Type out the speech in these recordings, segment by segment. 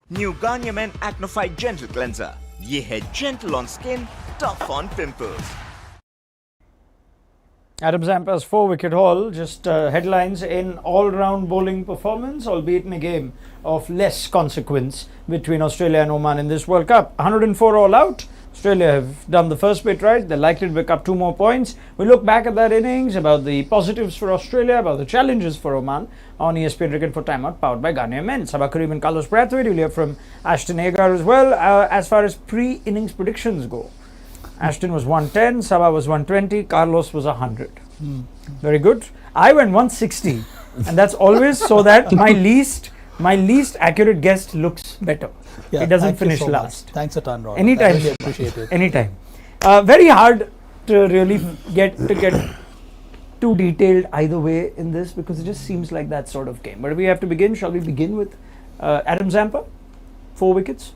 New Garnier Men Acno Fight Gentle Cleanser. ये है gentle on skin, tough on pimples. Adam Zampa's 4-wicket haul, just headlines in all-round bowling performance, albeit in a game of less consequence between Australia and Oman in this World Cup. 104 all out. Australia have done the first bit right. They're likely to pick up 2 more points. We look back at that innings, about the positives for Australia, about the challenges for Oman on ESPN Cricket for Timeout, powered by Garnier Men. Sabah Kareem and Carlos Brathwaite. You'll hear from Ashton Agar as well. As far as pre-innings predictions go, Ashton was 110, Sabah was 120, Carlos was 100. Very good. I went 160, and that's always so that my least accurate guest looks better. Yeah, it doesn't finish so last. Much. Thanks a ton, Ron. Anytime. I really appreciate it. Anytime. Very hard to really get too detailed either way in this, because it just seems like that sort of game. But we have to begin. Shall we begin with Adam Zampa? 4 wickets.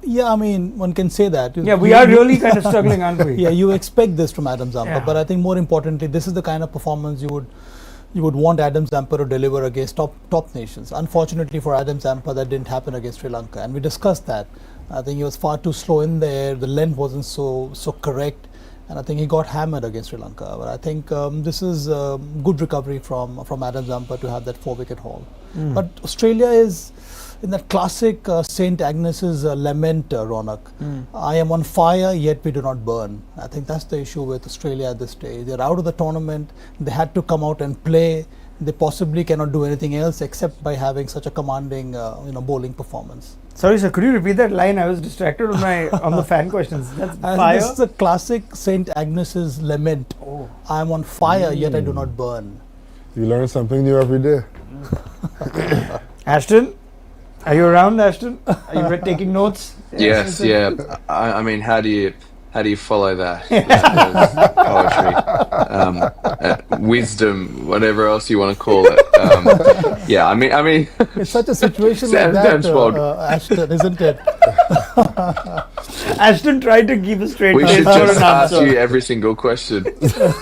Yeah, I mean, one can say that. Yeah, we are really kind of struggling, aren't we? Yeah, you expect this from Adam Zampa, Yeah. but I think more importantly, this is the kind of performance you would want Adam Zampa to deliver against top nations. Unfortunately for Adam Zampa, that didn't happen against Sri Lanka, and we discussed that. I think he was far too slow in there. The length wasn't so correct, and I think he got hammered against Sri Lanka. But I think this is a good recovery from Adam Zampa to have that 4-wicket haul. But Australia is in that classic St. Agnes's lament, Ronak. I am on fire, yet we do not burn. I think that's the issue with Australia at this stage. They're out of the tournament. They had to come out and play. They possibly cannot do anything else except by having such a commanding, bowling performance. Sorry, sir. Could you repeat that line? I was distracted on the fan questions. That's fire. This is a classic St. Agnes's lament. Oh. I am on fire, yet I do not burn. You learn something new every day. Ashton, are you around, Ashton? Are you taking notes? Yes, yeah. I mean, how do you follow that? Poetry, wisdom, whatever else you want to call it. Yeah, I mean, It's such a situation like that, Ashton, isn't it? Ashton tried to keep a straight we face should for just an ask answer. you every single question.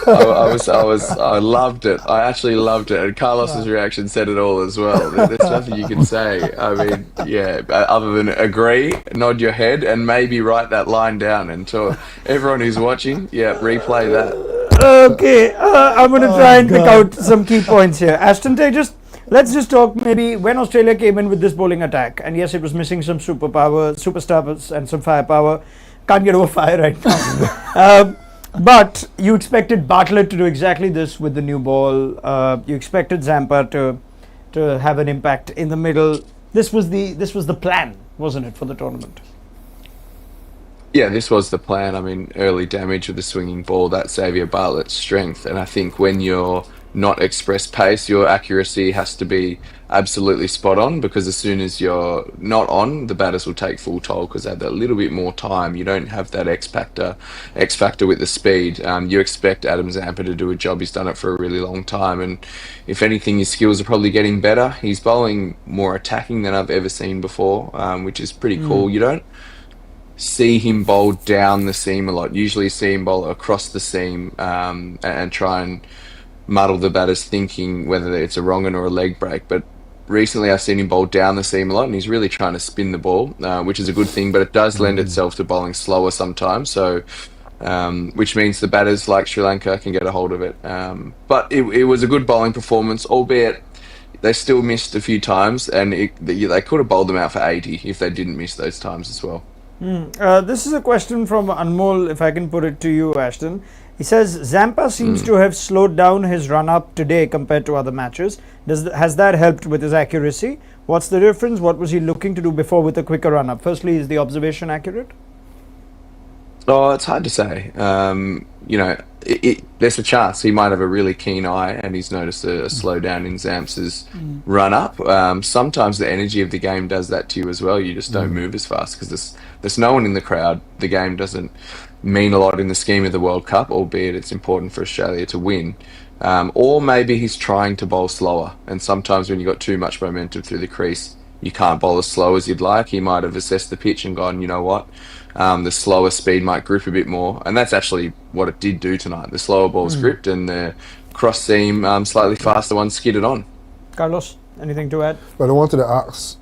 I loved it. I actually loved it, and Carlos's reaction said it all as well. There's nothing you can say. I mean, yeah, other than agree, nod your head, and maybe write that line down. And to everyone who's watching, yeah, replay that. Okay, I'm going to try and pick out some key points here. Ashton, let's just talk maybe when Australia came in with this bowling attack. And yes, it was missing some superstars and some firepower. Can't get over fire right now. But you expected Bartlett to do exactly this with the new ball. You expected Zampa to have an impact in the middle. This was the plan, wasn't it, for the tournament? Yeah, this was the plan. I mean, early damage with the swinging ball, that's Xavier Bartlett's strength. And I think when you're not express pace, your accuracy has to be absolutely spot on, because as soon as you're not on, the batters will take full toll because they have that little bit more time. You don't have that X factor with the speed. You expect Adam Zampa to do a job. He's done it for a really long time, and if anything, his skills are probably getting better. He's bowling more attacking than I've ever seen before, which is pretty cool. You don't see him bowl down the seam a lot. Usually you see him bowl across the seam and try and muddle the batter's thinking, whether it's a wrong or a leg break. But recently I've seen him bowl down the seam a lot, and he's really trying to spin the ball, which is a good thing, but it does lend itself to bowling slower sometimes, so which means the batters like Sri Lanka can get a hold of it. But it was a good bowling performance, albeit they still missed a few times, and they could have bowled them out for 80 if they didn't miss those times as well. This is a question from Anmol, if I can put it to you, Ashton. He says, Zampa seems to have slowed down his run-up today compared to other matches. Has that helped with his accuracy? What's the difference? What was he looking to do before with a quicker run-up? Firstly, is the observation accurate? Oh, it's hard to say. There's a chance he might have a really keen eye and he's noticed a slowdown in Zamp's run-up. Sometimes the energy of the game does that to you as well. You just don't move as fast because there's no one in the crowd. The game doesn't mean a lot in the scheme of the World Cup, albeit it's important for Australia to win. Or maybe he's trying to bowl slower, and sometimes when you've got too much momentum through the crease, you can't bowl as slow as you'd like. He might have assessed the pitch and gone, you know what, the slower speed might grip a bit more, and that's actually what it did do tonight. The slower balls gripped, and the cross seam, slightly faster ones skidded on. Carlos? anything to add? But I wanted to ask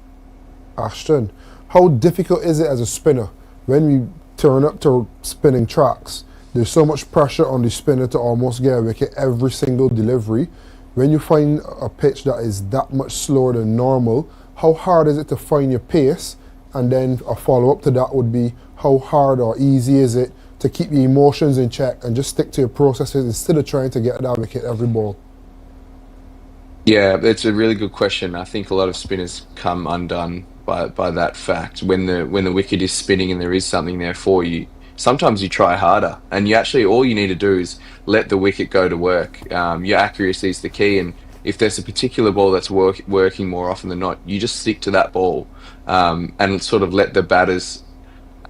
Ashton, how difficult is it as a spinner when we turn up to spinning tracks? There's so much pressure on the spinner to almost get a wicket every single delivery. When you find a pitch that is that much slower than normal, how hard is it to find your pace? And then a follow-up to that would be, how hard or easy is it to keep your emotions in check and just stick to your processes instead of trying to get that wicket every ball? Yeah, it's a really good question. I think a lot of spinners come undone by that fact. When the wicket is spinning and there is something there for you, sometimes you try harder, and you actually, all you need to do is let the wicket go to work. Your accuracy is the key, and if there's a particular ball that's working more often than not, you just stick to that ball and sort of let the batters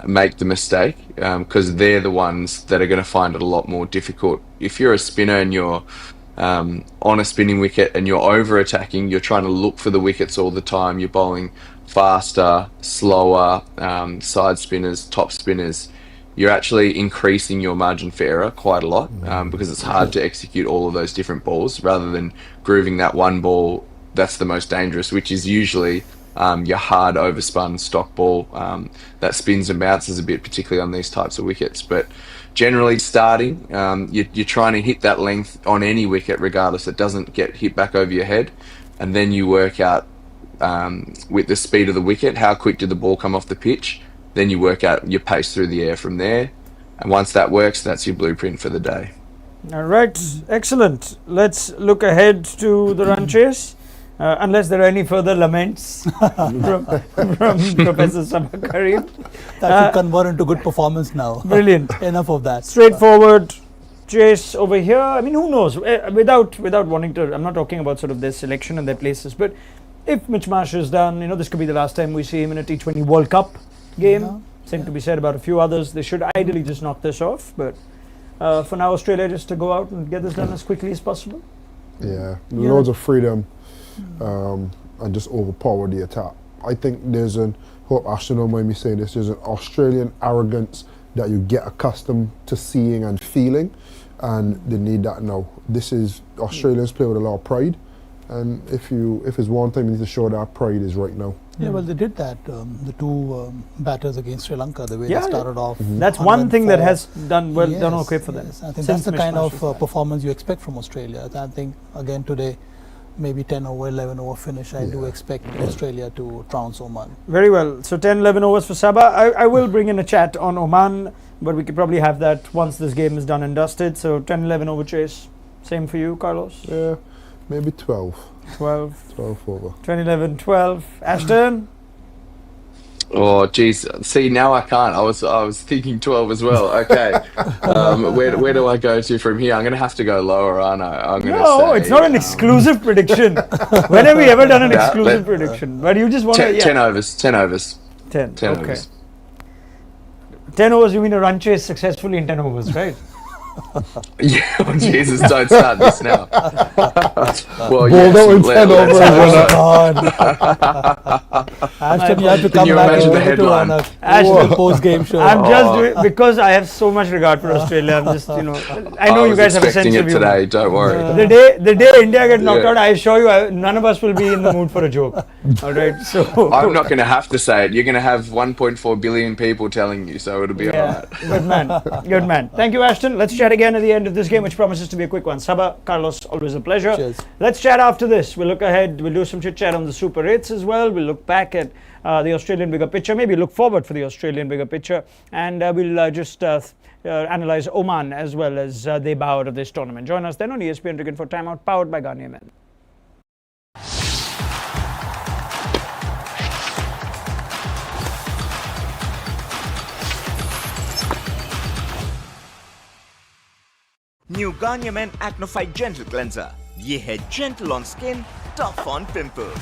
make the mistake, because they're the ones that are going to find it a lot more difficult. If you're a spinner and you're on a spinning wicket and you're over attacking, you're trying to look for the wickets all the time, you're bowling faster, slower, side spinners, top spinners, you're actually increasing your margin for error quite a lot, because it's hard to execute all of those different balls rather than grooving that one ball that's the most dangerous, which is usually your hard overspun stock ball that spins and bounces a bit, particularly on these types of wickets. But generally starting, you're trying to hit that length on any wicket regardless. It doesn't get hit back over your head, and then you work out with the speed of the wicket, how quick did the ball come off the pitch. Then you work out your pace through the air from there, and once that works, that's your blueprint for the day. All right, excellent. Let's look ahead to the run chase, unless there are any further laments from Professor Sabah Karim. That should convert into good performance now. Brilliant. Enough of that. Straightforward chase over here. I mean, who knows? Without wanting to, I'm not talking about sort of their selection and their places, but if Mitch Marsh is done, this could be the last time we see him in a T20 World Cup game. Same to be said about a few others. They should ideally just knock this off, but for now, Australia just to go out and get this done as quickly as possible. Yeah, loads of freedom and just overpower the attack. I think there's hope Ashton don't mind me saying this, there's an Australian arrogance that you get accustomed to seeing and feeling, and they need that now. This is, Australians play with a lot of pride, and if it's one time you need to show that pride is right now. Yeah, well, they did that. The two batters against Sri Lanka, the way they started off. That's one thing that has done okay for them. I think that's the kind of performance you expect from Australia. I think, again, today, maybe 10 over, 11 over finish, I do expect Australia to trounce Oman. Very well. So 10, 11 overs for Sabah. I will bring in a chat on Oman, but we could probably have that once this game is done and dusted. So 10, 11 over chase. Same for you, Carlos? Yeah, maybe 12. 12 over. 20, 11, 12. Ashton? Oh, geez. See, now I can't. I was thinking 12 as well. Okay. Where do I go to from here? I'm going to have to go lower, aren't I? No, it's not an exclusive prediction. When have we ever done an exclusive prediction? But you just want to... 10 overs. 10 overs. 10 okay. Overs. 10 overs, you mean a run chase successfully in 10 overs, right? Yeah, oh, Jesus, don't start this now. Well, yes, 10 overs. Ashton, you have to come back to run a post-game show. I'm just doing, because I have so much regard for Australia. I'm just, I know you guys have a sense of humor. Today, don't worry. The day India gets knocked out, I assure you, none of us will be in the mood for a joke. All right, so I'm not going to have to say it. You're going to have 1.4 billion people telling you, so it'll be all right. Good man. Thank you, Ashton. Let's chat again at the end of this game, which promises to be a quick one. Sabah, Carlos, always a pleasure. Cheers. Let's chat after this. We'll look ahead. We'll do some chit chat on the Super 8s as well. We'll look back at the Australian bigger picture. Maybe look forward for the Australian bigger picture, and we'll just analyze Oman as well as they bow out of this tournament. Join us then on ESPN Cricket for Timeout, powered by Garnier Men. New Garnier Men Acno Fight Gentle Cleanser. ये है gentle on skin, tough on pimples.